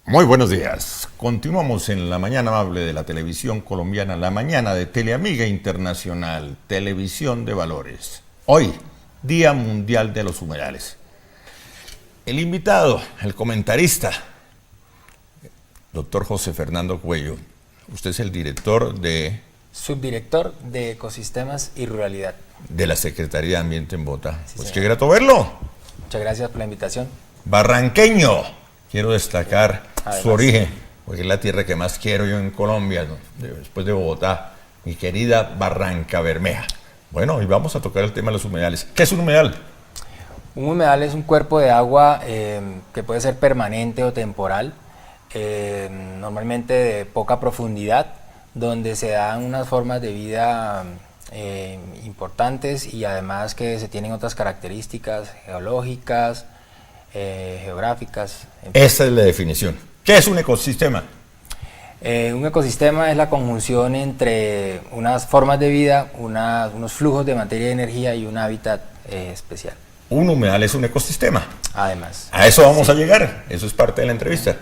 Muy buenos días. Continuamos en la mañana amable de la televisión colombiana, la mañana de Teleamiga Internacional, Televisión de Valores. Hoy, Día Mundial de los Humedales. El invitado, el comentarista, doctor José Fernando Cuello. Usted es el subdirector de Ecosistemas y Ruralidad de la Secretaría de Ambiente en Bogotá. Sí, pues señor. qué grato verlo. Muchas gracias por la invitación. Barranqueño. Quiero destacar Además, su origen, porque es la tierra que más quiero yo en Colombia, ¿no? Después de Bogotá, mi querida Barranca Bermeja. Bueno, hoy vamos a tocar el tema de los humedales. ¿Qué es un humedal? Un humedal es un cuerpo de agua que puede ser permanente o temporal, normalmente de poca profundidad, donde se dan unas formas de vida importantes y además que se tienen otras características geológicas, geográficas. Esa es la definición. ¿Qué es un ecosistema? Un ecosistema es la conjunción entre unas formas de vida, unos flujos de materia y energía y un hábitat especial. Un humedal es un ecosistema. Además. A eso vamos a llegar, eso es parte de la entrevista.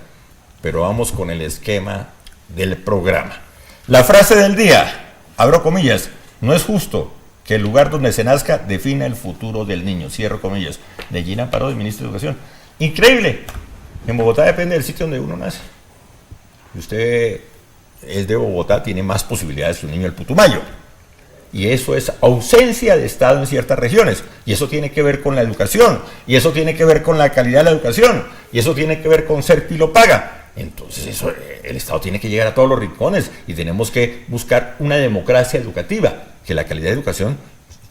Pero vamos con el esquema del programa. La frase del día, abro comillas, no es justo que el lugar donde se nazca defina el futuro del niño, cierro comillas, de Gina Parodi, ministro de Educación. Increíble, en Bogotá depende del sitio donde uno nace. Si usted es de Bogotá, tiene más posibilidades que un niño del Putumayo. Y eso es ausencia de Estado en ciertas regiones. Y eso tiene que ver con la educación. Y eso tiene que ver con la calidad de la educación. Y eso tiene que ver con ser pilopaga. Entonces eso, el Estado tiene que llegar a todos los rincones. Y tenemos que buscar una democracia educativa. Que la calidad de educación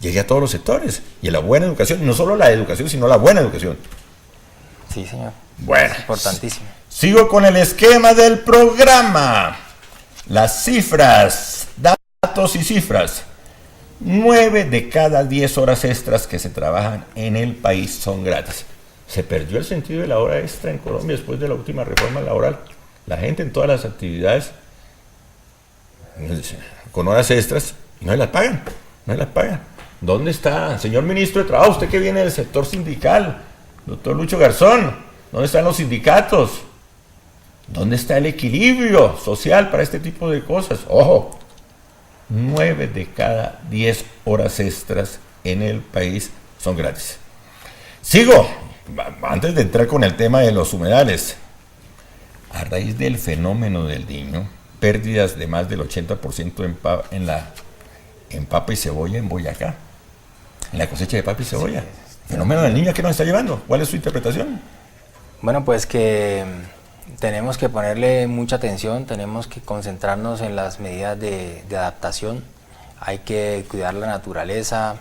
llegue a todos los sectores. Y a la buena educación. No solo la educación, sino la buena educación. Sí, señor. Bueno. Es importantísimo. Sigo con el esquema del programa. Las cifras. Datos y cifras. 9 de cada 10 horas extras que se trabajan en el país son gratis. Se perdió el sentido de la hora extra en Colombia después de la última reforma laboral. La gente en todas las actividades con horas extras no se las pagan, no se las pagan. ¿Dónde está, señor ministro de Trabajo, usted que viene del sector sindical, doctor Lucho Garzón? ¿Dónde están los sindicatos? ¿Dónde está el equilibrio social para este tipo de cosas? Ojo, 9 de cada 10 horas extras en el país son gratis. Sigo, antes de entrar con el tema de los humedales. A raíz del fenómeno del Niño, pérdidas de más del 80% en papa y cebolla en Boyacá, en la cosecha de papa y cebolla. Sí. ¿Fenómeno del Niño a qué nos está llevando? ¿Cuál es su interpretación? Bueno, pues que tenemos que ponerle mucha atención, tenemos que concentrarnos en las medidas de adaptación. Hay que cuidar la naturaleza,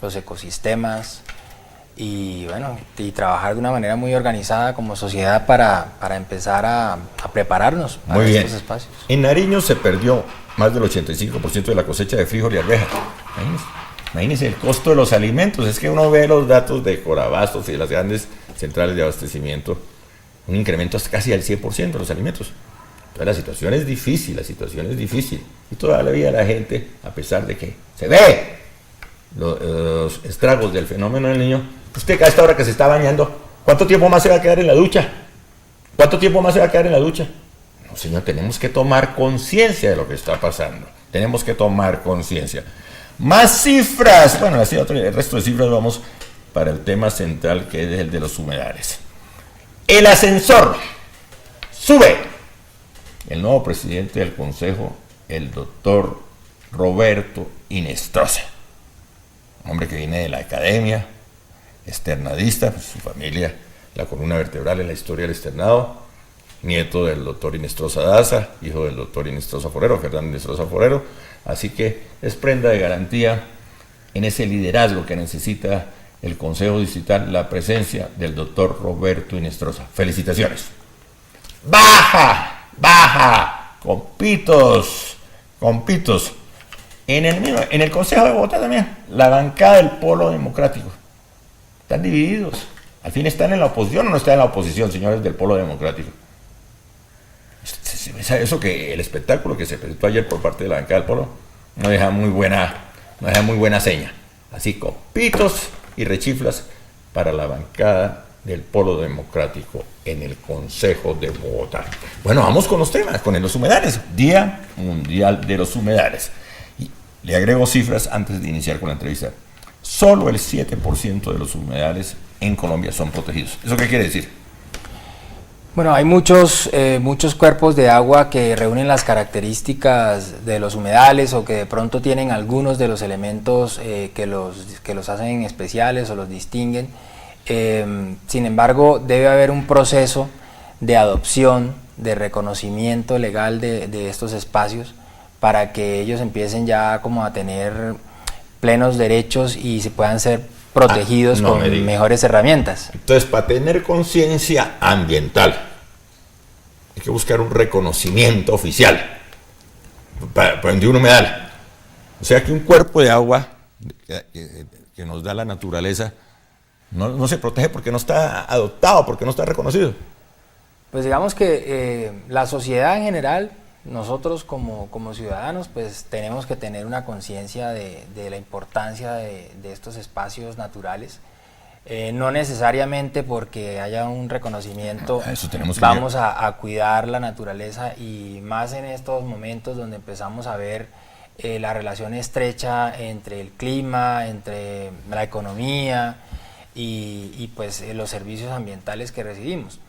los ecosistemas y bueno, y trabajar de una manera muy organizada como sociedad para empezar a prepararnos para estos espacios. En Nariño se perdió más del 85% de la cosecha de frijol y arveja. Imagínense el costo de los alimentos. Es que uno ve los datos de Corabastos y de las grandes centrales de abastecimiento, un incremento hasta casi al 100% de los alimentos. Entonces la situación es difícil, y todavía la gente, a pesar de que se ve los estragos del fenómeno del Niño, usted a esta hora que se está bañando, ¿cuánto tiempo más se va a quedar en la ducha? No, señor, tenemos que tomar conciencia de lo que está pasando. Más cifras. Bueno, el resto de cifras vamos para el tema central, que es el de los humedales. El ascensor sube. El nuevo presidente del Consejo, el doctor Roberto Inestrosa, hombre que viene de la academia, externadista, pues su familia, la columna vertebral en la historia del externado, nieto del doctor Inestrosa Daza, hijo del doctor Inestrosa Forero, Fernando Inestrosa Forero, así que es prenda de garantía en ese liderazgo que necesita el Consejo Distrital, la presencia del doctor Roberto Inestrosa. Felicitaciones. Baja, compitos. En el Consejo de Bogotá también, la bancada del Polo Democrático. Están divididos. Al fin están en la oposición o no están en la oposición, señores del Polo Democrático. Eso que el espectáculo que se presentó ayer por parte de la bancada del Polo no deja muy buena seña. Así, compitos y rechiflas para la bancada del Polo Democrático en el Consejo de Bogotá. Bueno, vamos con los temas, con los humedales. Día Mundial de los Humedales. Y le agrego cifras antes de iniciar con la entrevista. Solo el 7% de los humedales en Colombia son protegidos. ¿Eso qué quiere decir? Bueno, hay muchos cuerpos de agua que reúnen las características de los humedales o que de pronto tienen algunos de los elementos que los hacen especiales o los distinguen. Sin embargo, debe haber un proceso de adopción, de reconocimiento legal de estos espacios para que ellos empiecen ya como a tener plenos derechos y se puedan ser protegidos con mejores herramientas. Entonces, para tener conciencia ambiental, hay que buscar un reconocimiento oficial de un humedal. O sea que un cuerpo de agua que nos da la naturaleza no se protege porque no está adoptado, porque no está reconocido. Pues digamos que la sociedad en general, nosotros como ciudadanos, pues tenemos que tener una conciencia de la importancia de estos espacios naturales. No necesariamente porque haya un reconocimiento vamos a cuidar la naturaleza, y más en estos momentos donde empezamos a ver la relación estrecha entre el clima, entre la economía y pues los servicios ambientales que recibimos.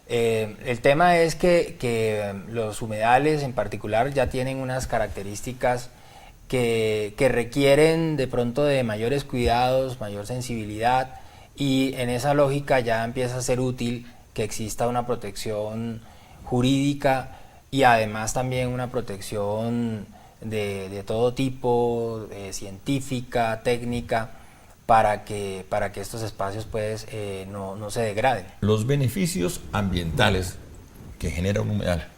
El tema es que los humedales en particular ya tienen unas características que requieren de pronto de mayores cuidados, mayor sensibilidad, y en esa lógica ya empieza a ser útil que exista una protección jurídica y además también una protección de todo tipo, científica, técnica, para que estos espacios pues no se degraden. Los beneficios ambientales que genera un humedal.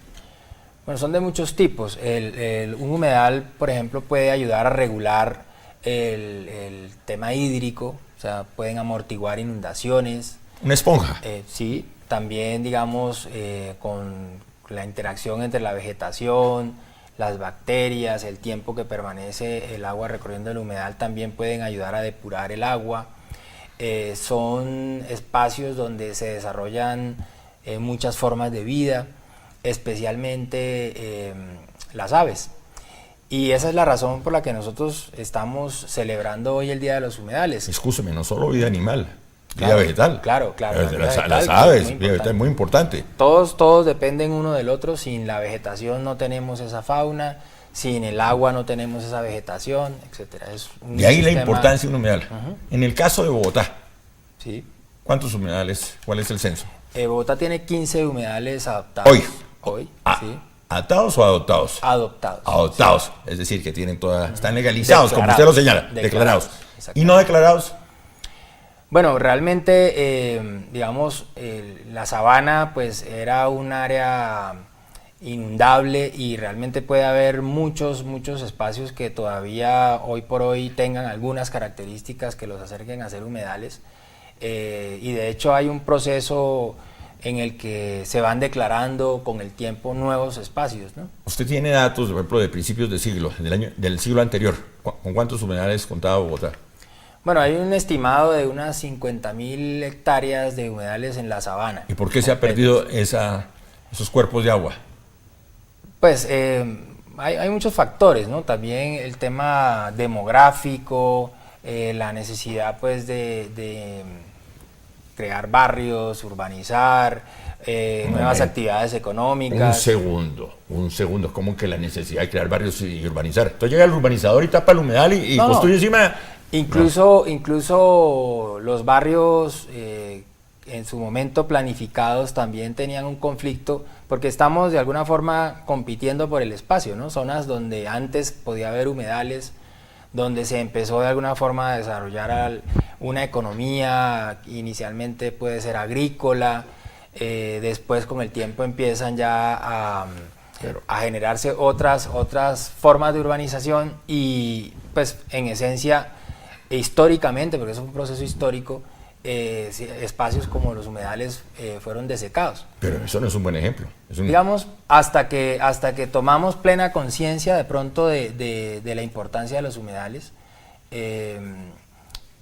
Bueno, son de muchos tipos. Un humedal, por ejemplo, puede ayudar a regular el tema hídrico, o sea, pueden amortiguar inundaciones. Una esponja. Sí, también digamos con la interacción entre la vegetación, las bacterias, el tiempo que permanece el agua recorriendo el humedal también pueden ayudar a depurar el agua. Son espacios donde se desarrollan muchas formas de vida, especialmente las aves. Y esa es la razón por la que nosotros estamos celebrando hoy el Día de los Humedales. Escúcheme, no solo vida animal, vida vegetal. Claro. Las aves, vida vegetal es muy importante. Todos dependen uno del otro. Sin la vegetación no tenemos esa fauna, sin el agua no tenemos esa vegetación, etcétera. De ahí la importancia de un humedal. En el caso de Bogotá, sí. ¿Cuántos humedales? ¿Cuál es el censo? Bogotá tiene 15 humedales adoptados. Hoy. Sí. ¿Adoptados o adoptados? Adoptados. Sí. Es decir, que tienen están legalizados, como usted lo señala, declarados. ¿Y no declarados? Bueno, realmente, digamos, la sabana pues era un área inundable y realmente puede haber muchos espacios que todavía hoy por hoy tengan algunas características que los acerquen a ser humedales. Y de hecho hay un proceso en el que se van declarando con el tiempo nuevos espacios, ¿no? Usted tiene datos, por ejemplo, de principios de siglo, del siglo anterior. ¿Con cuántos humedales contaba Bogotá? Bueno, hay un estimado de unas 50.000 hectáreas de humedales en la sabana. ¿Y por qué se ha perdido esos cuerpos de agua? Pues hay muchos factores, ¿no? También el tema demográfico, la necesidad pues de crear barrios, urbanizar, nuevas actividades económicas. Un segundo, ¿cómo que la necesidad de crear barrios y urbanizar? Entonces llega el urbanizador y tapa el humedal y construye encima. Incluso los barrios en su momento planificados también tenían un conflicto porque estamos de alguna forma compitiendo por el espacio, ¿no? Zonas donde antes podía haber humedales, donde se empezó de alguna forma a desarrollar una economía, inicialmente puede ser agrícola, después con el tiempo empiezan ya a generarse otras formas de urbanización y pues en esencia, históricamente, porque eso es un proceso histórico, espacios como los humedales fueron desecados. Pero eso no es un buen ejemplo. Digamos, hasta que tomamos plena conciencia de pronto de la importancia de los humedales,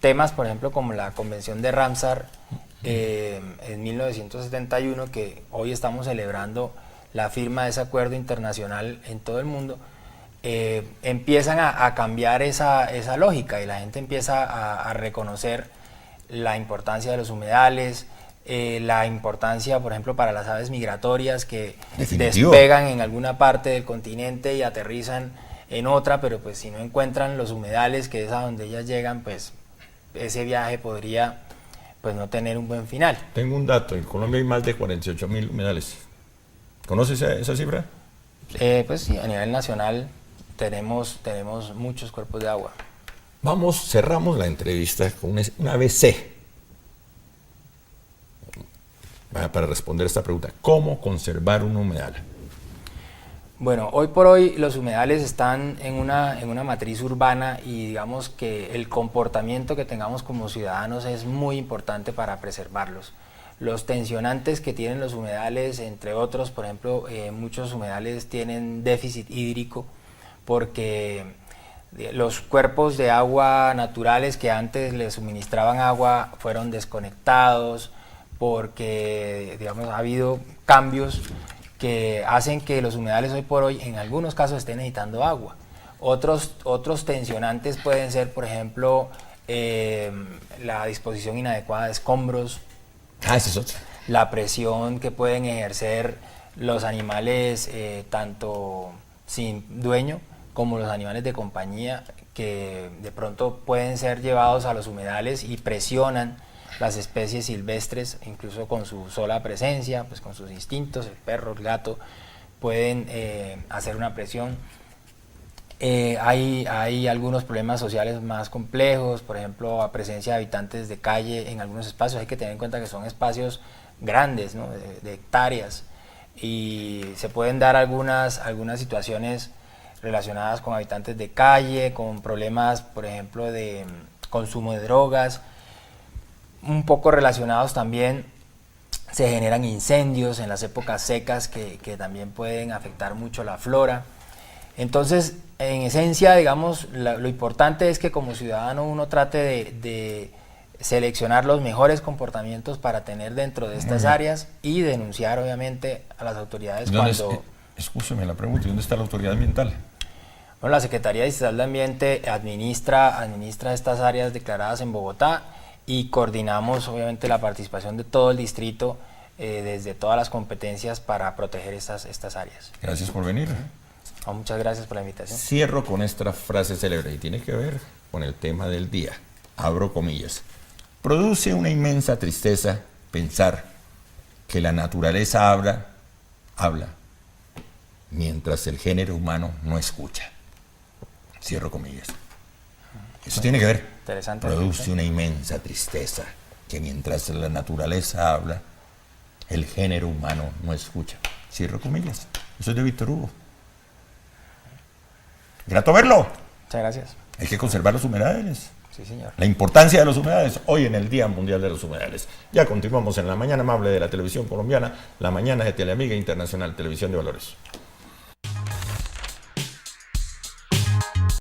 temas, por ejemplo, como la Convención de Ramsar en 1971, que hoy estamos celebrando la firma de ese acuerdo internacional en todo el mundo, empiezan a cambiar esa lógica y la gente empieza a reconocer la importancia de los humedales, la importancia, por ejemplo, para las aves migratorias que Definitivo. despegan en alguna parte del continente y aterrizan en otra, pero pues si no encuentran los humedales, que es a donde ellas llegan, pues ese viaje podría pues no tener un buen final. Tengo un dato, en Colombia hay más de 48.000 humedales. ¿Conoces esa cifra? Pues sí, a nivel nacional tenemos muchos cuerpos de agua. Cerramos la entrevista con una ABC. Para responder esta pregunta, ¿cómo conservar un humedal? Bueno, hoy por hoy los humedales están en una matriz urbana y digamos que el comportamiento que tengamos como ciudadanos es muy importante para preservarlos. Los tensionantes que tienen los humedales, entre otros, por ejemplo, muchos humedales tienen déficit hídrico porque los cuerpos de agua naturales que antes les suministraban agua fueron desconectados porque, digamos, ha habido cambios que hacen que los humedales hoy por hoy en algunos casos estén necesitando agua. Otros tensionantes pueden ser, por ejemplo, la disposición inadecuada de escombros, Ese es otro. la presión que pueden ejercer los animales tanto sin dueño como los animales de compañía, que de pronto pueden ser llevados a los humedales y presionan las especies silvestres, incluso con su sola presencia, pues con sus instintos, el perro, el gato, pueden hacer una presión. Hay algunos problemas sociales más complejos, por ejemplo, a presencia de habitantes de calle en algunos espacios. Hay que tener en cuenta que son espacios grandes, ¿no? de hectáreas, y se pueden dar algunas situaciones relacionadas con habitantes de calle, con problemas, por ejemplo, de consumo de drogas. Un poco relacionados también, se generan incendios en las épocas secas que también pueden afectar mucho la flora. Entonces, en esencia, digamos, lo importante es que como ciudadano uno trate de seleccionar los mejores comportamientos para tener dentro de estas áreas y denunciar, obviamente, a las autoridades cuando... Escúcheme la pregunta, ¿dónde está la autoridad ambiental? Bueno, la Secretaría Distrital de Ambiente administra estas áreas declaradas en Bogotá, y coordinamos obviamente la participación de todo el distrito desde todas las competencias para proteger estas áreas. Gracias por venir. Muchas gracias por la invitación. Cierro con esta frase célebre y tiene que ver con el tema del día. Abro comillas. Produce una inmensa tristeza pensar que la naturaleza habla mientras el género humano no escucha. Cierro comillas. Eso tiene que ver. Interesante. Produce una inmensa tristeza que mientras la naturaleza habla, el género humano no escucha. Cierro comillas. Eso es de Víctor Hugo. Grato verlo. Muchas gracias. Hay que conservar los humedales. Sí, señor. La importancia de los humedales hoy en el Día Mundial de los Humedales. Ya continuamos en la mañana amable de la televisión colombiana, la mañana de Teleamiga Internacional, Televisión de Valores.